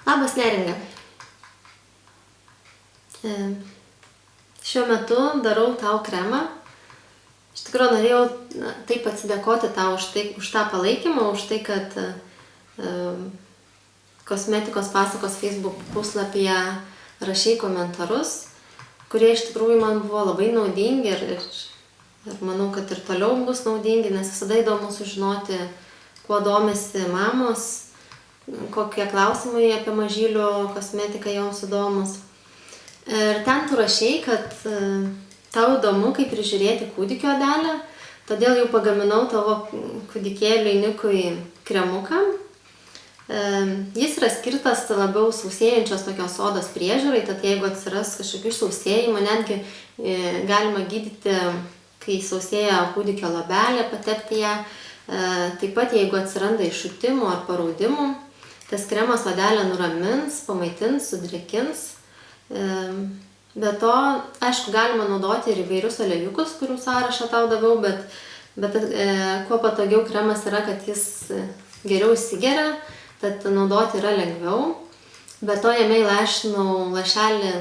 Labas Neringa. Šiuo metu darau tau kremą. Iš tikrųjų norėjau taip atsidėkoti tau už tą palaikymą, už tai, kad kosmetikos pasakos Facebook puslapyje rašei komentarus, kurie iš tikrųjų man buvo labai naudingi ir manau, kad ir toliau bus naudingi, nes visada įdomu sužinoti, kuo domisi mamos, kokie klausimai apie mažylių kosmetiką joms įdomus. Ir ten tu rašei, kad tau įdomu, kaip prižiūrėti kūdikio odelę, todėl jau pagaminau tavo kūdikėliui Nikui kremuką. Jis yra skirtas labiau sausėjančios tokios odos priežiūrai, tad jeigu atsiras kažkokių sausėjimų, netgi galima gydyti, kai sausėja kūdikio lobelė, patepti ją. Taip pat jeigu atsiranda iššutimų ar paraudimų, tas kremas odelę nuramins, pamaitins, sudrėkins. Be to, aišku, galima naudoti ir įvairius aliejukus, kurių sąrašą tau daviau, bet kuo patogiau kremas yra, kad jis geriau įsigeria, tad naudoti yra lengviau. Be to, jame įlašinau lašelį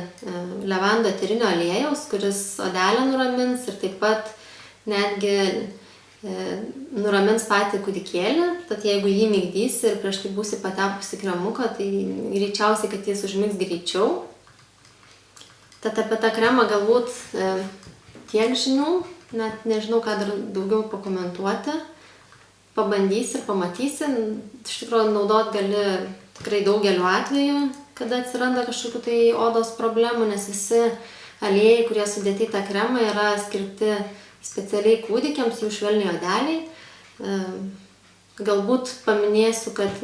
levandų eterinio aliejaus, kuris odelę nuramins ir taip pat netgi nuramins patį kūdikėlį. Tad jeigu jį migdysi ir prieš tai būsi patepusi kremuką, tai greičiausiai, kad jis užmigs greičiau. Tad apie tą kremą galbūt tiek žinių, net nežinau, ką dar daugiau pakomentuoti. Pabandysi ir pamatysi. Iš tikrųjų, naudot gali tikrai daugeliu atveju, kada atsiranda kažkokių tai odos problemų, nes visi aliejai, kurie sudėti į tą kremą, yra skirti specialiai kūdikiams, jų švelniai odeliai. Galbūt paminėsiu, kad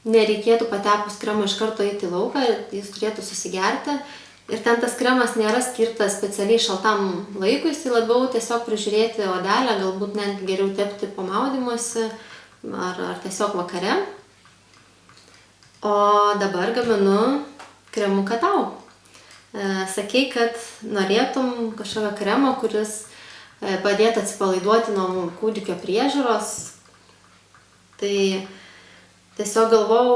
nereikėtų patepus kremą iš karto eiti į lauką, jis turėtų susigerti. Ir ten tas kremas nėra skirtas specialiai šaltam laikui, jis labiau tiesiog prižiūrėti odelę, galbūt net geriau tepti po maudymosi ar tiesiog vakare. O dabar gaminu kremuką tau. Sakei, kad norėtum kažkokio kremo, kuris padėtų atsipalaiduoti nuo kūdikio priežiūros. Tai tiesiog galvojau,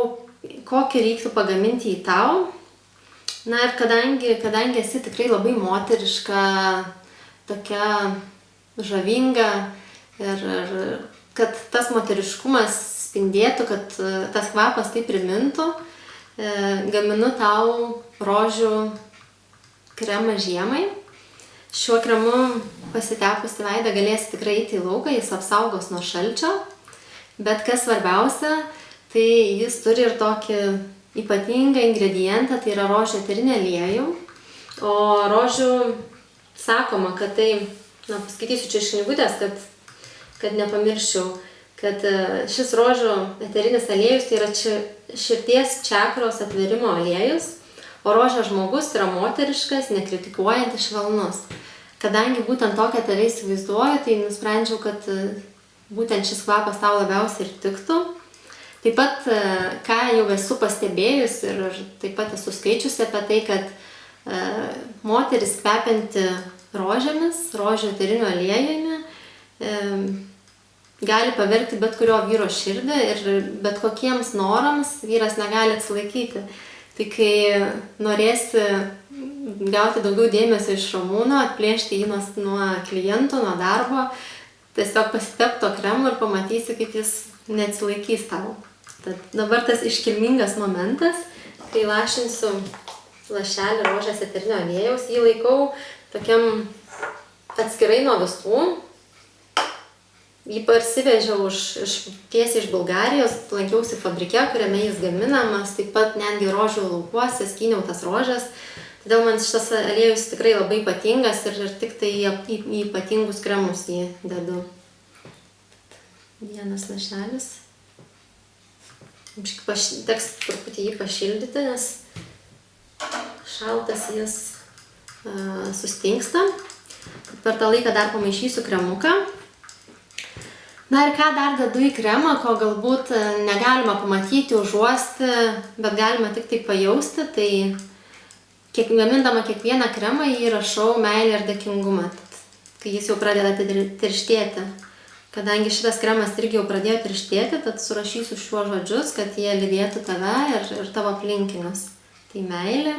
kokį reiktų pagaminti į tau. Na ir kadangi esi tikrai labai moteriška, tokia žavinga ir kad tas moteriškumas spindėtų, kad tas kvapas tai primintų, gaminu tau rožių kremą žiemai. Šiuo kremu pasitepusi veidą galėsi tikrai eiti į lauką, jis apsaugos nuo šalčio, bet kas svarbiausia, tai jis turi ir tokį ypatingą ingredientą, tai yra rožių eterinį aliejų. O rožių sakoma, kad tai, paskaitysiu čia iš knygutės, kad nepamirščiau, kad šis rožių eterinis aliejus tai yra širdies čakros atverimo aliejus, o rožės žmogus yra moteriškas, nekritikuojantis, švelnus. Kadangi būtent tokią tave įsivaizduoju, tai nusprendžiau, kad būtent šis kvapas tau labiausiai ir tiktų. Taip pat, ką jau esu pastebėjus ir taip pat esu skaičiusi apie tai, kad moteris kvepianti rožėmis, rožių eteriniu aliejumi, gali pavergti bet kurio vyro širdį ir bet kokiems norams vyras negali atsilaikyti. Tai kai norėsi gauti daugiau dėmesio iš Ramūno, atplėšti jį nuo klientų, nuo darbo, tiesiog pasitep to kremo ir pamatysi, kaip jis neatsilaikys tau. Tad dabar tas iškilmingas momentas, kai lašinsiu lašelį rožės eterinio aliejaus, jį laikau tokiam atskirai nuo visų. Jį parsivežiau tiesiai iš Bulgarijos, lankiausi fabrike, kuriame jis gaminamas, taip pat netgi rožių laukuose skyniau tas rožės. Todėl man šitas aliejus tikrai labai ypatingas ir tik tai į ypatingus kremus jį dedu. Vienas lašelis. Teks truputį jį pašildyti, nes šaltas jis sustingsta. Per tą laiką dar pamaišysiu kremuką. Na ir ką dar dedu į kremą, ko galbūt negalima pamatyti, užuosti, bet galima tik tai pajausti, tai gamindama kiekvieną kremą jį rašau meilę ir dėkingumą. Kai jis jau pradeda tirštėti, Kadangi šitas kremas irgi jau pradėjo tirštėti, tad surašysiu šiuos žodžius, kad jie lydėtų tave ir tavo aplinkinius. Tai meilė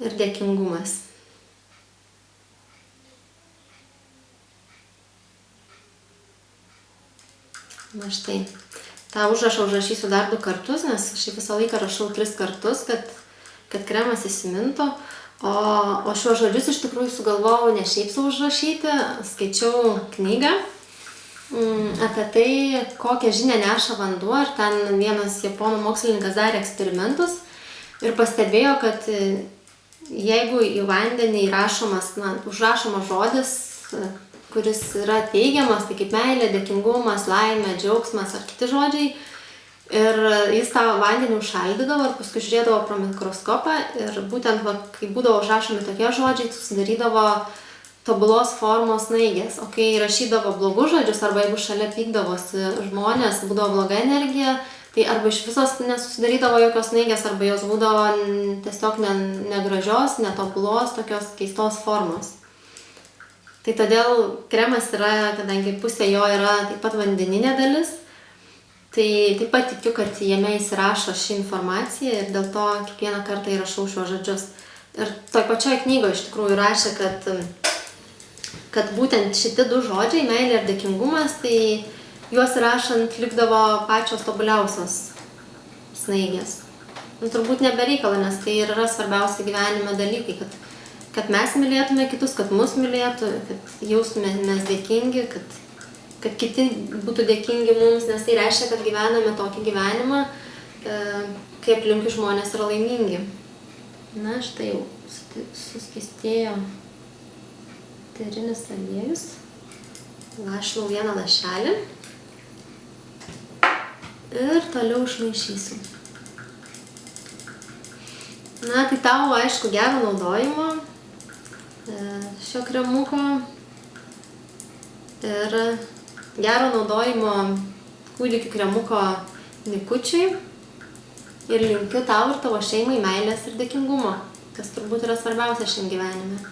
ir dėkingumas. Na štai. tą užrašą užrašysiu dar 2 kartus, nes šiaip visą laiką rašau 3 kartus, kad kremas įsimintų. O šiuos žodžius iš tikrųjų sugalvojau ne šiaip sau užrašyti, skaičiau knygą apie tai, kokią žinią neša vanduo, ir ten vienas japonų mokslininkas darė eksperimentus ir pastebėjo, kad jeigu į vandenį užrašomas žodis, kuris yra teigiamas, tai kaip meilė, dėkingumas, laimė, džiaugsmas ar kiti žodžiai, ir jis tą vandenį užšaldydavo ir paskui žiūrėdavo pro mikroskopą ir būtent kai būdavo užrašomi tokie žodžiai, susidarydavo tobulos formos snaigės. O kai rašydavo blogus žodžius arba jeigu šalia pykdavosi žmonės, būdavo bloga energija, tai arba iš visos nesusidarydavo jokios snaigės, arba jos būdavo tiesiog negražios, netobulos, tokios keistos formos. Tai todėl kremas yra, kadangi pusė jo yra taip pat vandeninė dalis, tai taip pat tikiu, kad jame įsirašo ši informacija ir dėl to kiekvieną kartą įrašau šiuos žodžius. Ir toj pačioj knygoje iš tikrųjų rašė, kad būtent šitie 2 žodžiai, meilė ir dėkingumas, tai juos rašant likdavo pačios tobuliausios snaigės. Turbūt nebereikalo, nes tai ir yra svarbiausi gyvenime dalykai, kad mes mylėtume kitus, kad mus mylėtų, kad jaustumės dėkingi, kad kiti būtų dėkingi mums, nes tai reiškia, kad gyvename tokį gyvenimą, kai aplinkui žmonės yra laimingi. Na, štai jau suskystėjo eterinis aliejus. Lašinau 1 lašelį ir toliau išmaišysiu. Na, tai tau, aišku, gero naudojimo šio kremuko ir gero naudojimo kūdikių kremuko likučiui ir linkiu tau ir tavo šeimai meilės ir dėkingumo, kas turbūt yra svarbiausia šiam gyvenime.